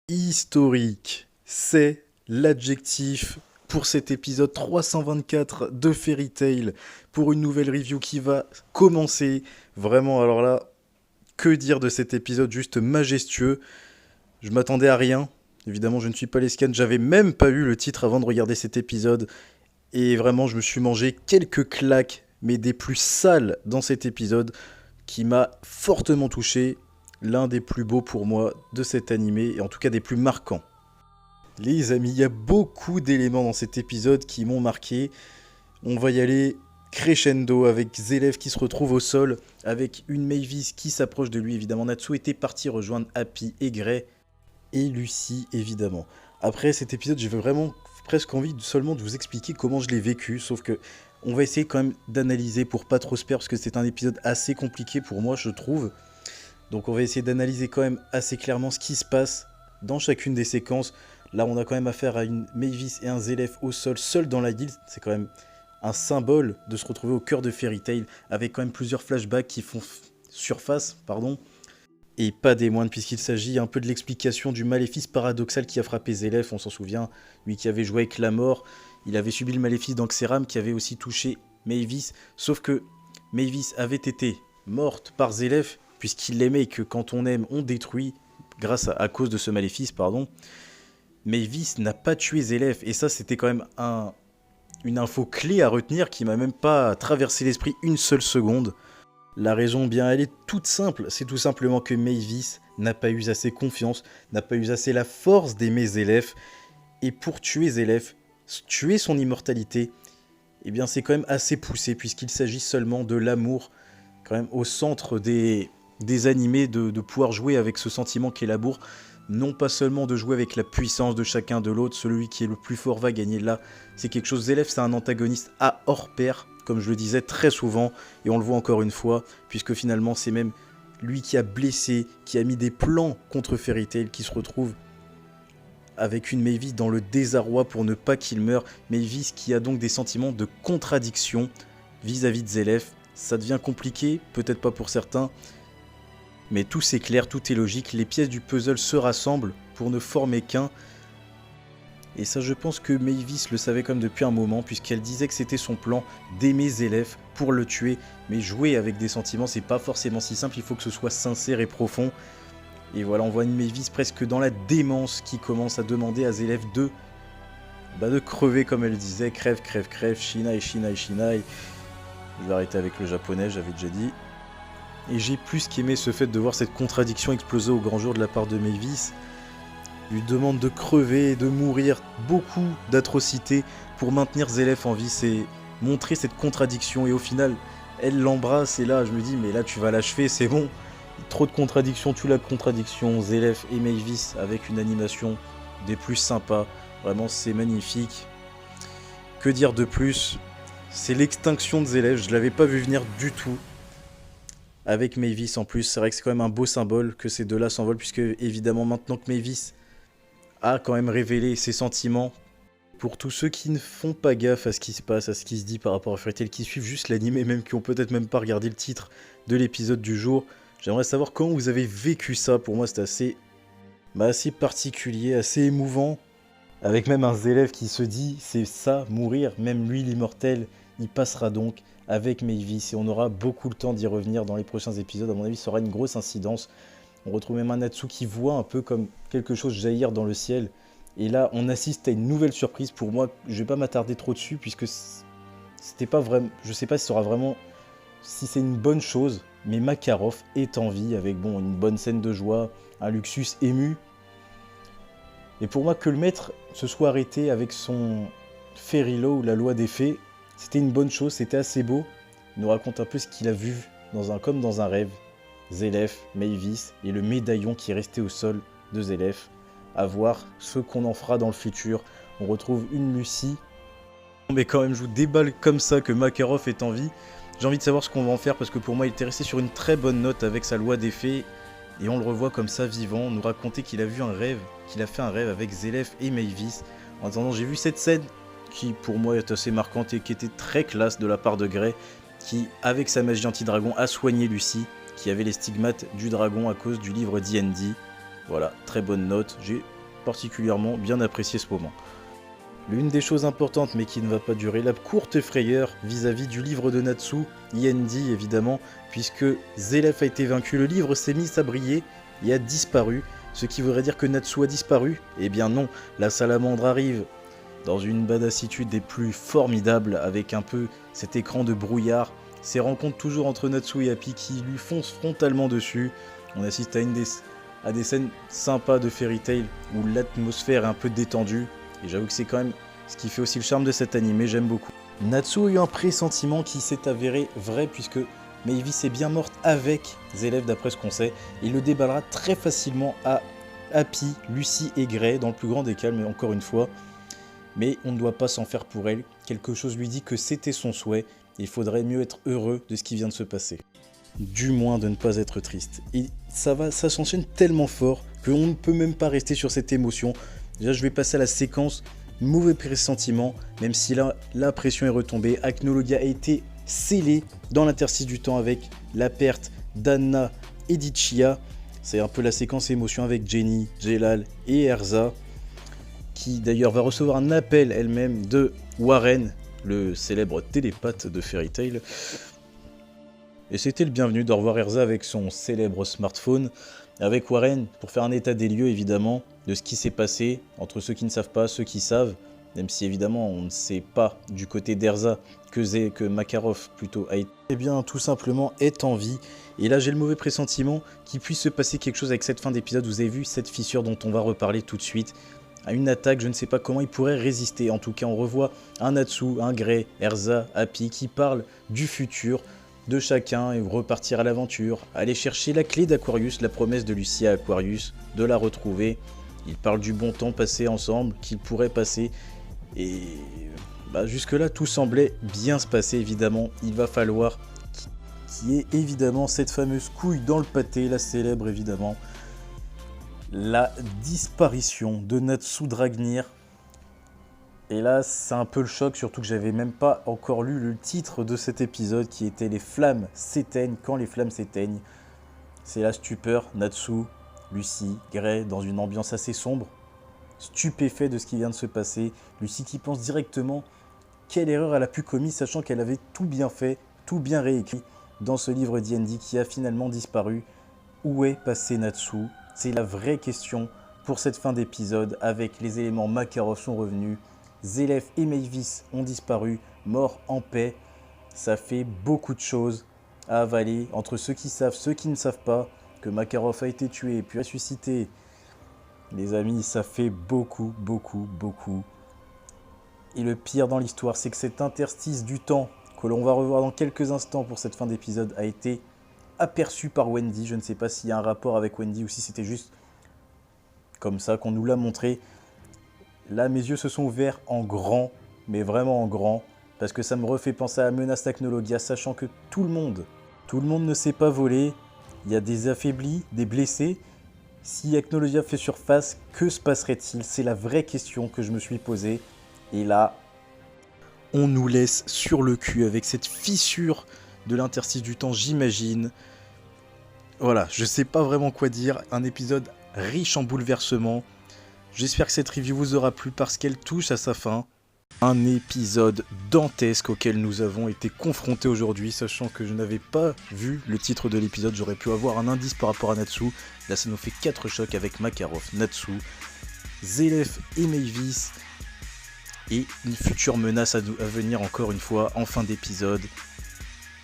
Historique, c'est l'adjectif pour cet épisode 324 de Fairy Tail, pour une nouvelle review qui va commencer. Vraiment, alors là, que dire de cet épisode juste majestueux. Je m'attendais à rien. Évidemment, je ne suis pas les scans, j'avais même pas eu le titre avant de regarder cet épisode. Et vraiment, je me suis mangé quelques claques, mais des plus sales dans cet épisode, qui m'a fortement touché. L'un des plus beaux pour moi de cet animé, et en tout cas des plus marquants. Les amis, il y a beaucoup d'éléments dans cet épisode qui m'ont marqué. On va y aller crescendo avec Zélef qui se retrouve au sol, avec une Mavis qui s'approche de lui. Évidemment, Natsu était parti rejoindre Happy et Gray, et Lucie évidemment. Après cet épisode, j'ai vraiment presque envie seulement de vous expliquer comment je l'ai vécu, sauf que on va essayer quand même d'analyser pour pas trop se perdre, parce que c'est un épisode assez compliqué pour moi, je trouve. Donc on va essayer d'analyser quand même assez clairement ce qui se passe dans chacune des séquences. Là on a quand même affaire à une Mavis et un Zélef au sol, seul dans la guilde. C'est quand même un symbole de se retrouver au cœur de Fairy Tail, avec quand même plusieurs flashbacks qui font surface, et pas des moindres, puisqu'il s'agit un peu de l'explication du maléfice paradoxal qui a frappé Zélef, on s'en souvient, lui qui avait joué avec la mort, il avait subi le maléfice d'Anxeram qui avait aussi touché Mavis, sauf que Mavis avait été morte par Zélef, puisqu'il l'aimait et que quand on aime, on détruit, à cause de ce maléfice, Mavis n'a pas tué Zélef, et ça c'était quand même une info clé à retenir qui m'a même pas traversé l'esprit une seule seconde. La raison, bien, elle est toute simple, c'est tout simplement que Mavis n'a pas eu assez confiance, n'a pas eu assez la force d'aimer Zélef, et pour tuer Zélef, tuer son immortalité, eh bien c'est quand même assez poussé, puisqu'il s'agit seulement de l'amour, quand même au centre des animés, de pouvoir jouer avec ce sentiment qu'est l'amour, non pas seulement de jouer avec la puissance de chacun de l'autre, celui qui est le plus fort va gagner. Là, c'est quelque chose, Zélef c'est un antagoniste à hors pair, comme je le disais très souvent, et on le voit encore une fois, puisque finalement c'est même lui qui a blessé, qui a mis des plans contre Fairy Tail, qui se retrouve avec une Mavis dans le désarroi pour ne pas qu'il meure, Mavis qui a donc des sentiments de contradiction vis-à-vis de Zélef. Ça devient compliqué, peut-être pas pour certains, mais tout s'éclaire, tout est logique, les pièces du puzzle se rassemblent pour ne former qu'un. Et ça, je pense que Mavis le savait comme depuis un moment, puisqu'elle disait que c'était son plan d'aimer Zélef pour le tuer. Mais jouer avec des sentiments, c'est pas forcément si simple, il faut que ce soit sincère et profond. Et voilà, on voit une Mavis presque dans la démence qui commence à demander à Zélef de crever, comme elle disait, crève, crève, crève, shinai, shinai, shinai. Je vais arrêter avec le japonais, j'avais déjà dit. Et j'ai plus qu'aimé ce fait de voir cette contradiction exploser au grand jour de la part de Mavis. Lui demande de crever, de mourir, beaucoup d'atrocités pour maintenir Zélef en vie. C'est montrer cette contradiction et au final, elle l'embrasse et là je me dis mais là tu vas l'achever, c'est bon. Trop de contradictions, tu la contradiction, Zélef et Mavis avec une animation des plus sympas. Vraiment c'est magnifique. Que dire de plus? C'est l'extinction de Zélef, je l'avais pas vu venir du tout. Avec Mavis en plus, c'est vrai que c'est quand même un beau symbole que ces deux-là s'envolent, puisque évidemment maintenant que Mavis a quand même révélé ses sentiments, pour tous ceux qui ne font pas gaffe à ce qui se passe, à ce qui se dit par rapport à Fairy Tail, qui suivent juste l'anime, même qui ont peut-être même pas regardé le titre de l'épisode du jour, j'aimerais savoir comment vous avez vécu ça. Pour moi c'était assez particulier, assez émouvant, avec même un Zélef qui se dit c'est ça, mourir, même lui l'immortel, il passera donc avec Mavis, et on aura beaucoup le temps d'y revenir dans les prochains épisodes. À mon avis, ça aura une grosse incidence. On retrouve même un Natsu qui voit un peu comme quelque chose jaillir dans le ciel. Et là, on assiste à une nouvelle surprise pour moi. Je vais pas m'attarder trop dessus, puisque c'était pas vraiment... Je sais pas si ça aura vraiment... Si c'est une bonne chose, mais Makarov est en vie, avec une bonne scène de joie, un Luxus ému. Et pour moi, que le maître se soit arrêté avec son Fairy Law, ou la loi des fées, c'était une bonne chose, c'était assez beau. Il nous raconte un peu ce qu'il a vu, comme dans un rêve. Zélef, Mavis et le médaillon qui est resté au sol de Zélef. À voir ce qu'on en fera dans le futur. On retrouve une Lucie. Mais quand même, je vous déballe comme ça que Makarov est en vie. J'ai envie de savoir ce qu'on va en faire, parce que pour moi, il était resté sur une très bonne note avec sa loi des fées. Et on le revoit comme ça, vivant, nous raconter qu'il a vu un rêve, qu'il a fait un rêve avec Zélef et Mavis. En attendant, j'ai vu cette scène qui pour moi est assez marquante et qui était très classe de la part de Gray, qui avec sa magie anti-dragon a soigné Lucie, qui avait les stigmates du dragon à cause du livre D&D. Voilà, très bonne note, j'ai particulièrement bien apprécié ce moment. L'une des choses importantes mais qui ne va pas durer, la courte frayeur vis-à-vis du livre de Natsu, Yendi évidemment, puisque Zélef a été vaincu, le livre s'est mis à briller et a disparu, ce qui voudrait dire que Natsu a disparu. Eh bien non, la salamandre arrive dans une badassitude des plus formidables avec un peu cet écran de brouillard, ces rencontres toujours entre Natsu et Happy qui lui foncent frontalement dessus. On assiste à des scènes sympas de Fairy Tail où l'atmosphère est un peu détendue. Et j'avoue que c'est quand même ce qui fait aussi le charme de cet animé, j'aime beaucoup. Natsu a eu un pressentiment qui s'est avéré vrai puisque Mavis est bien morte avec Zélef d'après ce qu'on sait. Il le déballera très facilement à Happy, Lucy et Gray dans le plus grand des calmes, mais encore une fois. Mais on ne doit pas s'en faire pour elle. Quelque chose lui dit que c'était son souhait. Il faudrait mieux être heureux de ce qui vient de se passer. Du moins de ne pas être triste. Et ça s'enchaîne tellement fort qu'on ne peut même pas rester sur cette émotion. Déjà, je vais passer à la séquence mauvais pressentiment, même si là, la pression est retombée. Acnologia a été scellé dans l'interstice du temps avec la perte d'Anna et d'Ichiya. C'est un peu la séquence émotion avec Jenny, Jelal et Erza, qui d'ailleurs va recevoir un appel elle-même de Warren, le célèbre télépathe de Fairy Tail. Et c'était le bienvenu de revoir Erza avec son célèbre smartphone, avec Warren pour faire un état des lieux évidemment de ce qui s'est passé entre ceux qui ne savent pas, ceux qui savent, même si évidemment on ne sait pas du côté d'Erza que Makarov plutôt a été, eh bien tout simplement est en vie. Et là j'ai le mauvais pressentiment qu'il puisse se passer quelque chose avec cette fin d'épisode. Vous avez vu cette fissure dont on va reparler tout de suite. À une attaque, je ne sais pas comment il pourrait résister. En tout cas, on revoit un Natsu, un Gray, Erza, Happy qui parlent du futur de chacun et repartir à l'aventure, aller chercher la clé d'Aquarius, la promesse de Lucy à Aquarius, de la retrouver. Ils parlent du bon temps passé ensemble, qu'ils pourraient passer. Et jusque-là, tout semblait bien se passer, évidemment. Il va falloir qu'il y ait évidemment cette fameuse couille dans le pâté, la célèbre évidemment. La disparition de Natsu Dragnir. Et là, c'est un peu le choc, surtout que j'avais même pas encore lu le titre de cet épisode qui était Les flammes s'éteignent quand les flammes s'éteignent. C'est la stupeur, Natsu, Lucy, Gray dans une ambiance assez sombre, stupéfait de ce qui vient de se passer. Lucy qui pense directement quelle erreur elle a pu commettre, sachant qu'elle avait tout bien fait, tout bien réécrit dans ce livre D&D qui a finalement disparu. Où est passé Natsu? C'est la vraie question pour cette fin d'épisode, avec les éléments Makarov sont revenus, Zélef et Mavis ont disparu, morts en paix. Ça fait beaucoup de choses à avaler entre ceux qui savent, ceux qui ne savent pas, que Makarov a été tué puis ressuscité. Les amis, ça fait beaucoup, beaucoup, beaucoup. Et le pire dans l'histoire, c'est que cet interstice du temps, que l'on va revoir dans quelques instants pour cette fin d'épisode, a été aperçu par Wendy. Je ne sais pas s'il y a un rapport avec Wendy ou si c'était juste comme ça qu'on nous l'a montré. Là, mes yeux se sont ouverts en grand, mais vraiment en grand, parce que ça me refait penser à la menace Technologia, sachant que tout le monde ne sait pas voler. Il y a des affaiblis, des blessés. Si Technologia fait surface, que se passerait-il? C'est la vraie question que je me suis posée. Et là, on nous laisse sur le cul avec cette fissure de l'interstice du temps, j'imagine. Voilà, je sais pas vraiment quoi dire. Un épisode riche en bouleversements. J'espère que cette review vous aura plu parce qu'elle touche à sa fin. Un épisode dantesque auquel nous avons été confrontés aujourd'hui, sachant que je n'avais pas vu le titre de l'épisode. J'aurais pu avoir un indice par rapport à Natsu. Là, ça nous fait 4 chocs avec Makarov, Natsu, Zélef et Mavis. Et une future menace à venir encore une fois en fin d'épisode.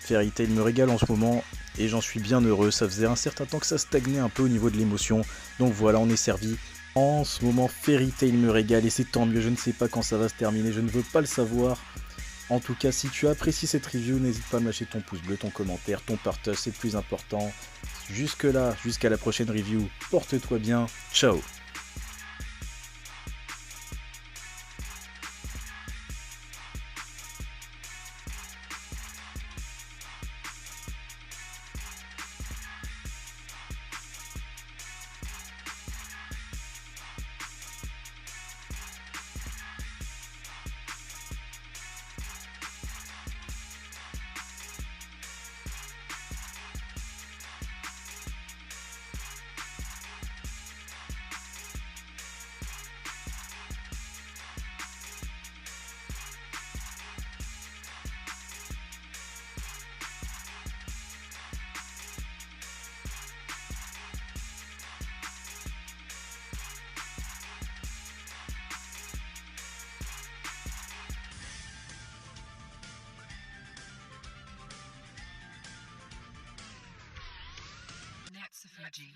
Fairy Tail me régale en ce moment et j'en suis bien heureux. Ça faisait un certain temps que ça stagnait un peu au niveau de l'émotion. Donc voilà, on est servi. En ce moment, Fairy Tail me régale et c'est tant mieux. Je ne sais pas quand ça va se terminer, je ne veux pas le savoir. En tout cas, si tu apprécies cette review, n'hésite pas à me lâcher ton pouce bleu, ton commentaire, ton partage, c'est le plus important. Jusque là, jusqu'à la prochaine review, porte-toi bien, ciao. Reggie.